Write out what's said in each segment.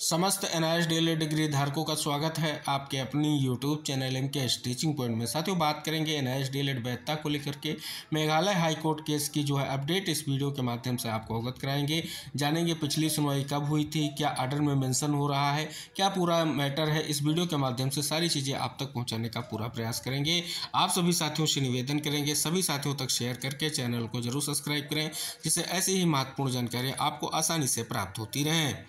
समस्त NIS daily degree धारकों का स्वागत है आपके अपनी यूट्यूब चैनल के टीचिंग पॉइंट में। साथियों, बात करेंगे एनआईएस डीएलएड वैधता को लेकर के मेघालय हाई कोर्ट केस की जो है अपडेट इस वीडियो के माध्यम से आपको अवगत कराएंगे। जानेंगे पिछली सुनवाई कब हुई थी, क्या आर्डर में मेंशन हो रहा है, क्या पूरा मैटर है। इस वीडियो के माध्यम से सारी चीज़ें आप तक पहुँचाने का पूरा प्रयास करेंगे। आप सभी साथियों से निवेदन करेंगे सभी साथियों तक शेयर करके चैनल को जरूर सब्सक्राइब करें, जिससे ऐसी ही महत्वपूर्ण जानकारियाँ आपको आसानी से प्राप्त होती रहें।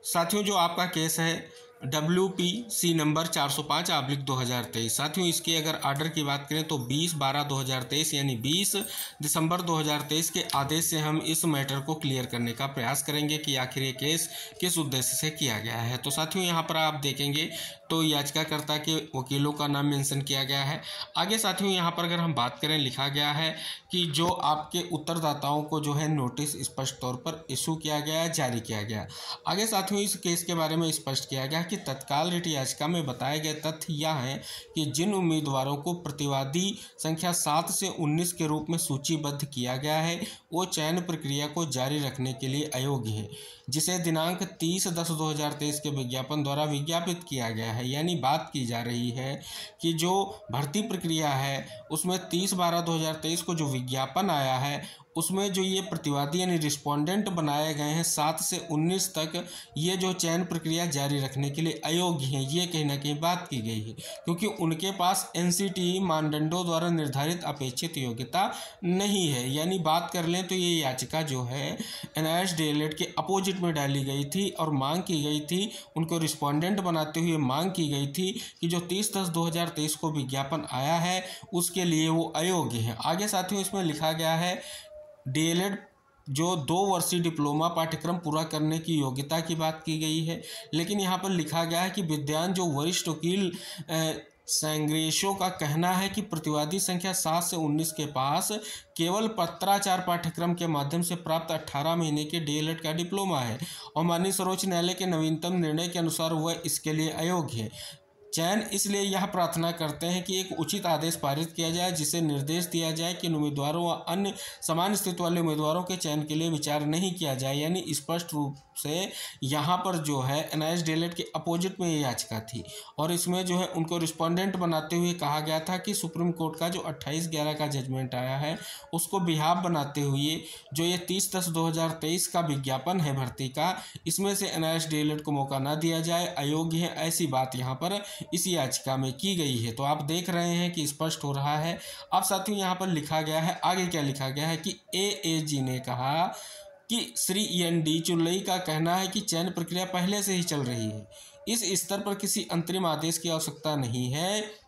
साथियों, जो आपका केस है WPC नंबर 405/2023। साथियों, इसके अगर आर्डर की बात करें तो 20/12/2023 यानी 20 दिसंबर 2023 के आदेश से हम इस मैटर को क्लियर करने का प्रयास करेंगे कि आखिर ये केस किस उद्देश्य से किया गया है। तो साथियों, यहाँ पर आप देखेंगे तो याचिकाकर्ता के वकीलों का नाम मेंशन किया गया है। आगे साथियों, यहाँ पर अगर हम बात करें, लिखा गया है कि जो आपके उत्तरदाताओं को जो है नोटिस स्पष्ट तौर पर इशू किया गया है, जारी किया गया। आगे साथियों, इस केस के बारे में स्पष्ट किया गया कि तत्काल रिट याचिका में बताए गए तथ्य यह है कि जिन उम्मीदवारों को प्रतिवादी संख्या 7 से 19 के रूप में सूचीबद्ध किया गया है वो चयन प्रक्रिया को जारी रखने के लिए अयोग्य है, जिसे दिनांक 30/10/2023 के विज्ञापन द्वारा विज्ञापित किया गया है। यानी बात की जा रही है कि जो भर्ती प्रक्रिया है उसमें 30/12/2023 को जो विज्ञापन आया है उसमें जो ये प्रतिवादी यानी रिस्पोंडेंट बनाए गए हैं 7 से 19 तक, ये जो चयन प्रक्रिया जारी रखने के लिए अयोग्य हैं। ये कहीं ना कहीं बात की गई है क्योंकि उनके पास NCTE मानदंडों द्वारा निर्धारित अपेक्षित योग्यता नहीं है। यानी बात कर लें तो ये याचिका जो है एनआईएस डीएलएड के अपोजिट में डाली गई थी और मांग की गई थी, उनको रिस्पोंडेंट बनाते हुए मांग की गई थी कि जो 30/10/2023 को विज्ञापन आया है उसके लिए वो अयोग्य हैं। आगे साथियों, इसमें लिखा गया है डीएलएड जो 2 वर्षीय डिप्लोमा पाठ्यक्रम पूरा करने की योग्यता की बात की गई है, लेकिन यहाँ पर लिखा गया है कि विद्वान जो वरिष्ठ वकील संग्रेशो का कहना है कि प्रतिवादी संख्या 7 से 19 के पास केवल पत्राचार पाठ्यक्रम के माध्यम से प्राप्त 18 महीने के डीएलएड का डिप्लोमा है और माननीय सर्वोच्च न्यायालय के नवीनतम निर्णय के अनुसार वह इसके लिए अयोग्य है। चयन इसलिए यह प्रार्थना करते हैं कि एक उचित आदेश पारित किया जाए जिसे निर्देश दिया जाए कि उम्मीदवारों व अन्य समान स्थिति वाले उम्मीदवारों के चयन के लिए विचार नहीं किया जाए। यानी स्पष्ट रूप से यहाँ पर जो है एनआईएस डीएलएड के अपोजिट में ये याचिका थी और इसमें जो है उनको रिस्पोंडेंट बनाते हुए कहा गया था कि सुप्रीम कोर्ट का जो 28/11 का जजमेंट आया है उसको बिहाफ बनाते हुए जो ये 30/10/2023 का विज्ञापन है भर्ती का, इसमें से एनआईएस डीएलएड को मौका ना दिया जाए, अयोग्य है, ऐसी बात यहाँ पर इस याचिका में की गई है। तो आप देख रहे हैं कि स्पष्ट हो रहा है। अब साथियों, यहाँ पर लिखा गया है, आगे क्या लिखा गया है कि AAG ने कहा कि श्री END चुल्लई का कहना है कि चयन प्रक्रिया पहले से ही चल रही है, इस स्तर पर किसी अंतरिम आदेश की आवश्यकता नहीं है।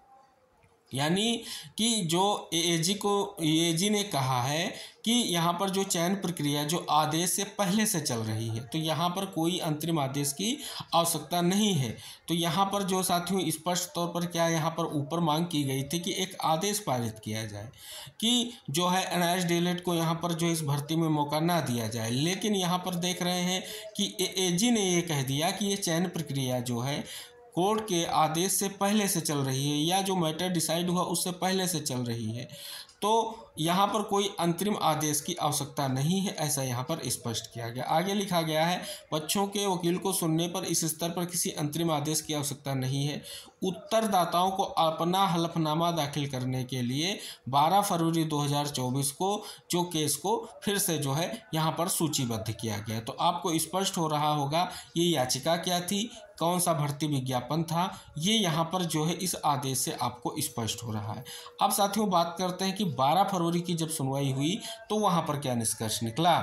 यानी कि जो AAG ने कहा है कि यहाँ पर जो चयन प्रक्रिया जो आदेश से पहले से चल रही है, तो यहाँ पर कोई अंतरिम आदेश की आवश्यकता नहीं है। तो यहाँ पर जो साथियों स्पष्ट तौर पर क्या यहाँ पर ऊपर मांग की गई थी कि एक आदेश पारित किया जाए कि जो है एनआईएस डीएलएड को यहाँ पर जो इस भर्ती में मौका ना दिया जाए। लेकिन यहाँ पर देख रहे हैं कि AAG ने ये कह दिया कि ये चयन प्रक्रिया जो है कोर्ट के आदेश से पहले से चल रही है या जो मैटर डिसाइड हुआ उससे पहले से चल रही है, तो यहाँ पर कोई अंतरिम आदेश की आवश्यकता नहीं है, ऐसा यहाँ पर स्पष्ट किया गया। आगे लिखा गया है, पक्षों के वकील को सुनने पर इस स्तर पर किसी अंतरिम आदेश की आवश्यकता नहीं है। उत्तरदाताओं को अपना हलफनामा दाखिल करने के लिए 12 फरवरी 2024 को जो केस को फिर से जो है यहाँ पर सूचीबद्ध किया गया। तो आपको स्पष्ट हो रहा होगा ये याचिका क्या थी, कौन सा भर्ती विज्ञापन था, ये यहाँ पर जो है इस आदेश से आपको स्पष्ट हो रहा है। अब साथियों, बात करते हैं कि 12 फरवरी की जब सुनवाई हुई तो वहाँ पर क्या निष्कर्ष निकला।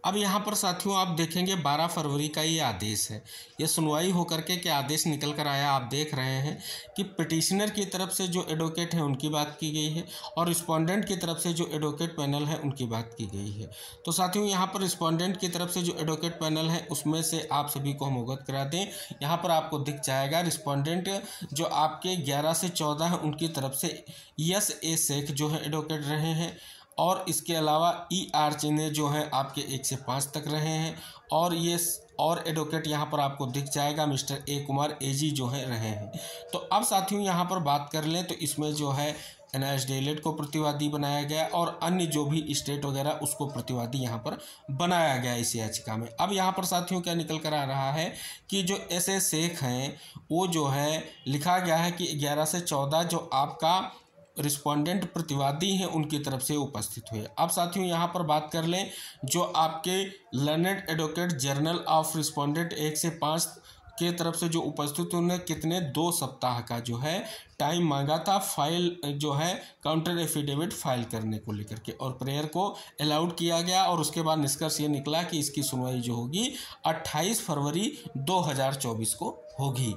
अब यहाँ पर साथियों आप देखेंगे 12 फरवरी का ये आदेश है, ये सुनवाई होकर के क्या आदेश निकल कर आया। आप देख रहे हैं कि पिटिशनर की तरफ से जो एडवोकेट है उनकी बात की गई है और रिस्पोंडेंट की तरफ से जो एडवोकेट पैनल है उनकी बात की गई है। तो साथियों, यहाँ पर रिस्पोंडेंट की तरफ से जो एडवोकेट पैनल है उसमें से आप सभी को हम अवगत करा दें। यहाँ पर आपको दिख जाएगा रिस्पोंडेंट जो आपके 11 से 14 हैं उनकी तरफ से SA शेख जो है एडवोकेट रहे हैं और इसके अलावा ER चिन्ह जो है आपके 1 से 5 तक रहे हैं और ये और एडवोकेट यहाँ पर आपको दिख जाएगा मिस्टर A कुमार AG जो है रहे हैं। तो अब साथियों यहाँ पर बात कर लें तो इसमें जो है NIST DLED को प्रतिवादी बनाया गया और अन्य जो भी स्टेट वगैरह उसको प्रतिवादी यहाँ पर बनाया गया इस याचिका में। अब यहाँ पर साथियों क्या निकल कर आ रहा है कि जो SS शेख हैं वो जो है लिखा गया है कि 11 से 14 जो आपका रिस्पोंडेंट प्रतिवादी हैं उनकी तरफ से उपस्थित हुए। अब साथियों यहाँ पर बात कर लें जो आपके learned advocate journal of respondent 1 से 5 के तरफ से जो उपस्थित उन्होंने कितने 2 सप्ताह का जो है टाइम मांगा था फाइल जो है काउंटर एफिडेविट फाइल करने को लेकर के, और प्रेयर को अलाउड किया गया और उसके बाद निष्कर्ष ये निकला कि इसकी सुनवाई जो होगी 28 फरवरी 2024 को होगी।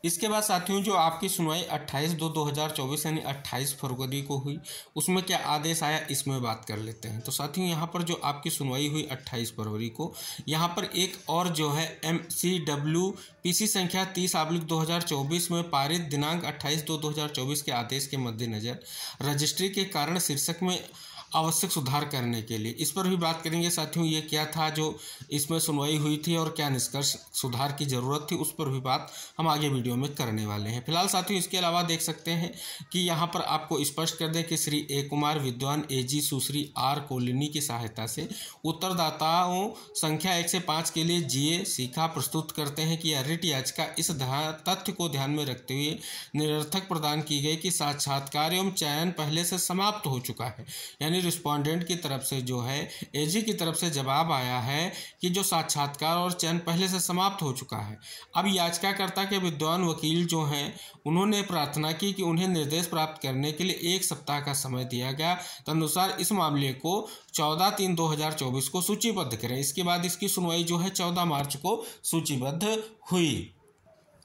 इसके बाद साथियों जो आपकी सुनवाई 28/2/2024 यानी 28 फरवरी को हुई, उसमें क्या आदेश आया इसमें बात कर लेते हैं। तो साथियों यहाँ पर जो आपकी सुनवाई हुई 28 फरवरी को, यहाँ पर एक और जो है MCWPC संख्या 30/2024 में पारित दिनांक 28/2/2024 के आदेश के मद्देनज़र रजिस्ट्री के कारण शीर्षक में आवश्यक सुधार करने के लिए, इस पर भी बात करेंगे साथियों। ये क्या था जो इसमें सुनवाई हुई थी और क्या निष्कर्ष सुधार की ज़रूरत थी, उस पर भी बात हम आगे वीडियो में करने वाले हैं। फिलहाल साथियों इसके अलावा देख सकते हैं कि यहाँ पर आपको स्पष्ट कर दें कि श्री A कुमार विद्वान AG सुश्री R कोलिनी की सहायता से उत्तरदाताओं संख्या 1 से 5 के लिए GA सीखा प्रस्तुत करते हैं कि रिट याचिका इस तथ्य को ध्यान में रखते हुए निरर्थक प्रदान की गई कि साक्षात्कार एवं चयन पहले से समाप्त हो चुका है। यानी रिस्पोंडेंट की तरफ से जो है AG की तरफ से जवाब आया है कि जो साक्षात्कार और चयन पहले से समाप्त हो चुका है। अब याचिकाकर्ता के विद्वान वकील जो हैं उन्होंने प्रार्थना की कि उन्हें निर्देश प्राप्त करने के लिए 1 सप्ताह का समय दिया गया, तदनुसार इस मामले को 14/3/2024 को सूचीबद्ध करें। इसके बाद इसकी सुनवाई जो है 14 मार्च को सूचीबद्ध हुई।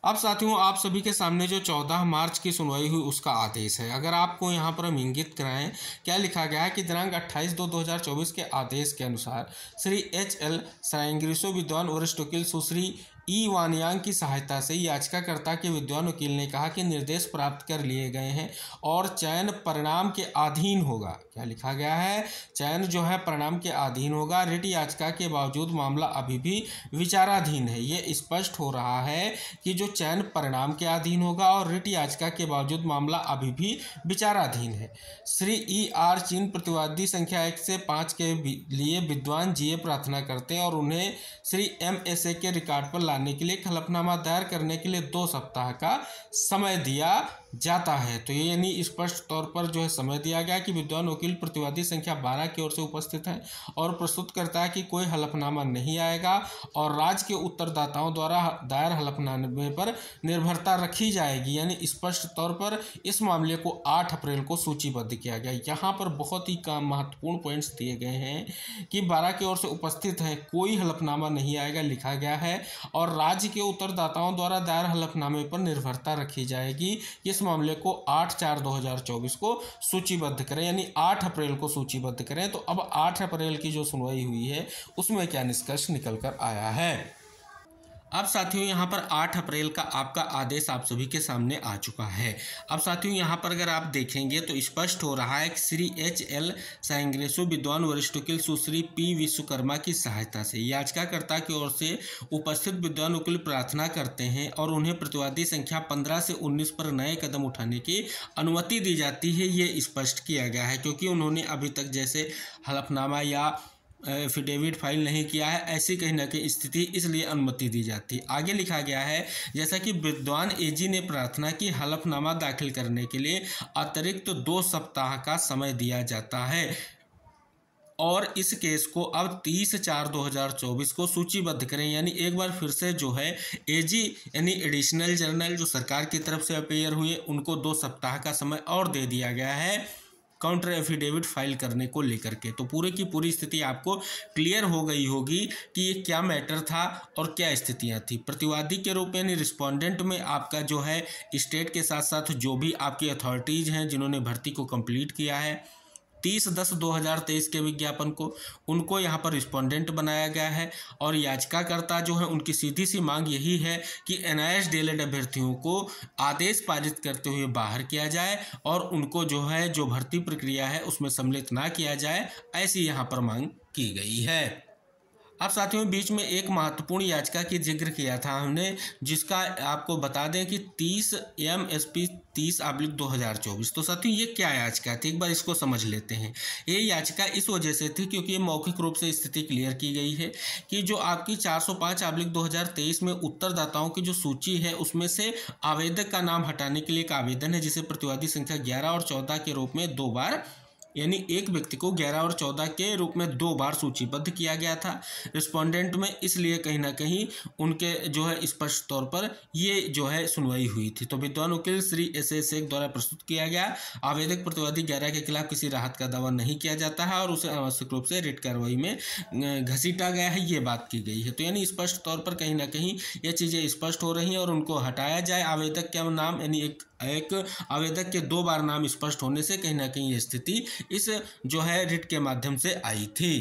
अब साथियों आप सभी के सामने जो 14 मार्च की सुनवाई हुई उसका आदेश है। अगर आपको यहाँ पर हम इंगित कराएं क्या लिखा गया है कि दिनांक 28/2/2024 के आदेश के अनुसार श्री HL साइंग्रिसो विद्वान वरिष्ठ वकील सुश्री E वानियांग की सहायता से याचिकाकर्ता के विद्वान वकील ने कहा कि निर्देश प्राप्त कर लिए गए हैं और चयन परिणाम के अधीन होगा। क्या लिखा गया है? चयन जो है परिणाम के अधीन होगा। रिट याचिका के बावजूद मामला अभी भी विचाराधीन है। ये स्पष्ट हो रहा है कि जो चयन परिणाम के अधीन होगा और रिट याचिका के बावजूद मामला अभी भी विचाराधीन है। श्री ER चिन्ह प्रतिवादी संख्या 1 से 5 के लिए विद्वान GA प्रार्थना करते हैं और उन्हें श्री MSA के रिकॉर्ड पर लाने के लिए हलफनामा दायर करने के लिए 2 सप्ताह का समय दिया जाता है। तो ये यानी स्पष्ट तौर पर जो है समय दिया गया कि विद्वान वकील प्रतिवादी संख्या 12 की ओर से उपस्थित है और प्रस्तुत करता है कि कोई हलफनामा नहीं आएगा और राज्य के उत्तरदाताओं द्वारा दायर हलफनामे पर निर्भरता रखी जाएगी। यानी स्पष्ट तौर पर इस मामले को 8 अप्रैल को सूचीबद्ध किया गया। यहाँ पर बहुत ही महत्वपूर्ण पॉइंट्स दिए गए हैं कि 12 की ओर से उपस्थित है, कोई हलफनामा नहीं आएगा लिखा गया है और राज्य के उत्तरदाताओं द्वारा दायर हलफनामे पर निर्भरता रखी जाएगी। इस मामले को 8/4/2024 को सूचीबद्ध करें, यानी 8 अप्रैल को सूचीबद्ध करें। तो अब 8 अप्रैल की जो सुनवाई हुई है उसमें क्या निष्कर्ष निकल कर आया है। अब साथियों यहाँ पर 8 अप्रैल का आपका आदेश आप सभी के सामने आ चुका है। अब साथियों यहाँ पर अगर आप देखेंगे तो स्पष्ट हो रहा है कि श्री HL साइंग्रेसो विद्वान वरिष्ठ वकील सुश्री P विश्वकर्मा की सहायता से याचिकाकर्ता की ओर से उपस्थित विद्वान वकील प्रार्थना करते हैं और उन्हें प्रतिवादी संख्या 15 से 19 पर नए कदम उठाने की अनुमति दी जाती है। ये स्पष्ट किया गया है क्योंकि उन्होंने अभी तक जैसे हलफनामा या एफिडेविट फाइल नहीं किया है, ऐसी कहीं ना कहीं स्थिति, इसलिए अनुमति दी जाती है। आगे लिखा गया है जैसा कि विद्वान AG ने प्रार्थना की हलफनामा दाखिल करने के लिए अतिरिक्त 2 सप्ताह का समय दिया जाता है और इस केस को अब 30/4/2024 को सूचीबद्ध करें। यानी एक बार फिर से जो है AG यानी एडिशनल जर्नल जो सरकार की तरफ से अपीयर हुए उनको 2 सप्ताह का समय और दे दिया गया है काउंटर एफिडेविट फाइल करने को लेकर के। तो पूरे की पूरी स्थिति आपको क्लियर हो गई होगी कि ये क्या मैटर था और क्या स्थितियां थी। प्रतिवादी के रूप में यानी रिस्पोंडेंट में आपका जो है स्टेट के साथ साथ जो भी आपकी अथॉरिटीज़ हैं जिन्होंने भर्ती को कंप्लीट किया है 30/10/2023 के विज्ञापन को, उनको यहाँ पर रिस्पोंडेंट बनाया गया है और याचिकाकर्ता जो है उनकी सीधी सी मांग यही है कि NIST DLED अभ्यर्थियों को आदेश पारित करते हुए बाहर किया जाए और उनको जो है जो भर्ती प्रक्रिया है उसमें सम्मिलित ना किया जाए, ऐसी यहाँ पर मांग की गई है। अब साथियों बीच में एक महत्वपूर्ण याचिका की जिक्र किया था हमने, जिसका आपको बता दें कि 30 MSP 30/2024। तो साथियों ये क्या याचिका थी, एक बार इसको समझ लेते हैं। ये याचिका इस वजह से थी क्योंकि ये मौखिक रूप से स्थिति क्लियर की गई है कि जो आपकी 405/2023 में उत्तरदाताओं की जो सूची है उसमें से आवेदक का नाम हटाने के लिए एक आवेदन है, जिसे प्रतिवादी संख्या 11 और 14 के रूप में 2 बार, यानी एक व्यक्ति को 11 और 14 के रूप में 2 बार सूचीबद्ध किया गया था रिस्पोंडेंट में, इसलिए कहीं ना कहीं उनके जो है स्पष्ट तौर पर ये जो है सुनवाई हुई थी। तो विद्वान वकील श्री SS शेख द्वारा प्रस्तुत किया गया आवेदक प्रतिवादी 11 के खिलाफ किसी राहत का दावा नहीं किया जाता है और उसे अनावश्यक रूप से रिट कार्रवाई में घसीटा गया है, ये बात की गई है। तो यानी स्पष्ट तौर पर कहीं ना कहीं ये चीज़ें स्पष्ट हो रही हैं और उनको हटाया जाए आवेदक का नाम, यानी एक आवेदक के 2 बार नाम स्पष्ट होने से कहीं ना कहीं ये स्थिति इस जो है रिट के माध्यम से आई थी।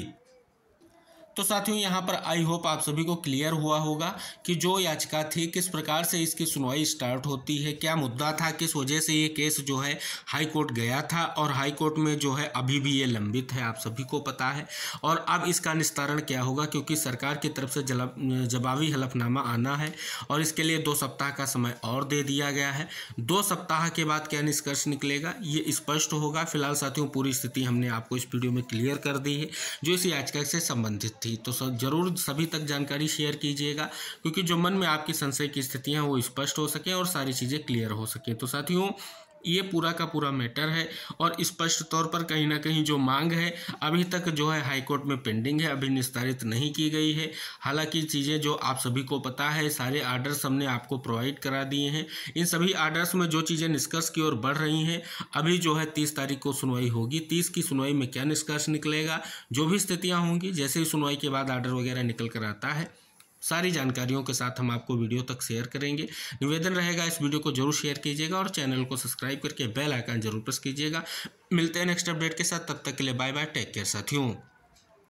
तो साथियों यहाँ पर आई होप आप सभी को क्लियर हुआ होगा कि जो याचिका थी किस प्रकार से इसकी सुनवाई स्टार्ट होती है, क्या मुद्दा था, किस वजह से ये केस जो है हाई कोर्ट गया था और हाई कोर्ट में जो है अभी भी ये लंबित है, आप सभी को पता है। और अब इसका निस्तारण क्या होगा, क्योंकि सरकार की तरफ से जवाबी हलफनामा आना है और इसके लिए 2 सप्ताह का समय और दे दिया गया है। 2 सप्ताह के बाद क्या निष्कर्ष निकलेगा ये स्पष्ट होगा। फिलहाल साथियों पूरी स्थिति हमने आपको इस वीडियो में क्लियर कर दी है जो इस याचिका से संबंधित थी। तो जरूर सभी तक जानकारी शेयर कीजिएगा, क्योंकि जो मन में आपकी संशय की स्थितियां वो स्पष्ट हो सके और सारी चीज़ें क्लियर हो सके। तो साथियों ये पूरा का पूरा मैटर है और स्पष्ट तौर पर कहीं ना कहीं जो मांग है अभी तक जो है हाई कोर्ट में पेंडिंग है, अभी निस्तारित नहीं की गई है। हालांकि चीज़ें जो आप सभी को पता है, सारे आर्डर्स हमने आपको प्रोवाइड करा दिए हैं। इन सभी आर्डर्स में जो चीज़ें निष्कर्ष की ओर बढ़ रही हैं, अभी जो है 30 तारीख को सुनवाई होगी। 30 की सुनवाई में क्या निष्कर्ष निकलेगा, जो भी स्थितियाँ होंगी, जैसे ही सुनवाई के बाद आर्डर वगैरह निकल कर आता है, सारी जानकारियों के साथ हम आपको वीडियो तक शेयर करेंगे। निवेदन रहेगा इस वीडियो को जरूर शेयर कीजिएगा और चैनल को सब्सक्राइब करके बेल आइकन जरूर प्रेस कीजिएगा। मिलते हैं नेक्स्ट अपडेट के साथ, तब तक के लिए बाय बाय, टेक केयर साथियों।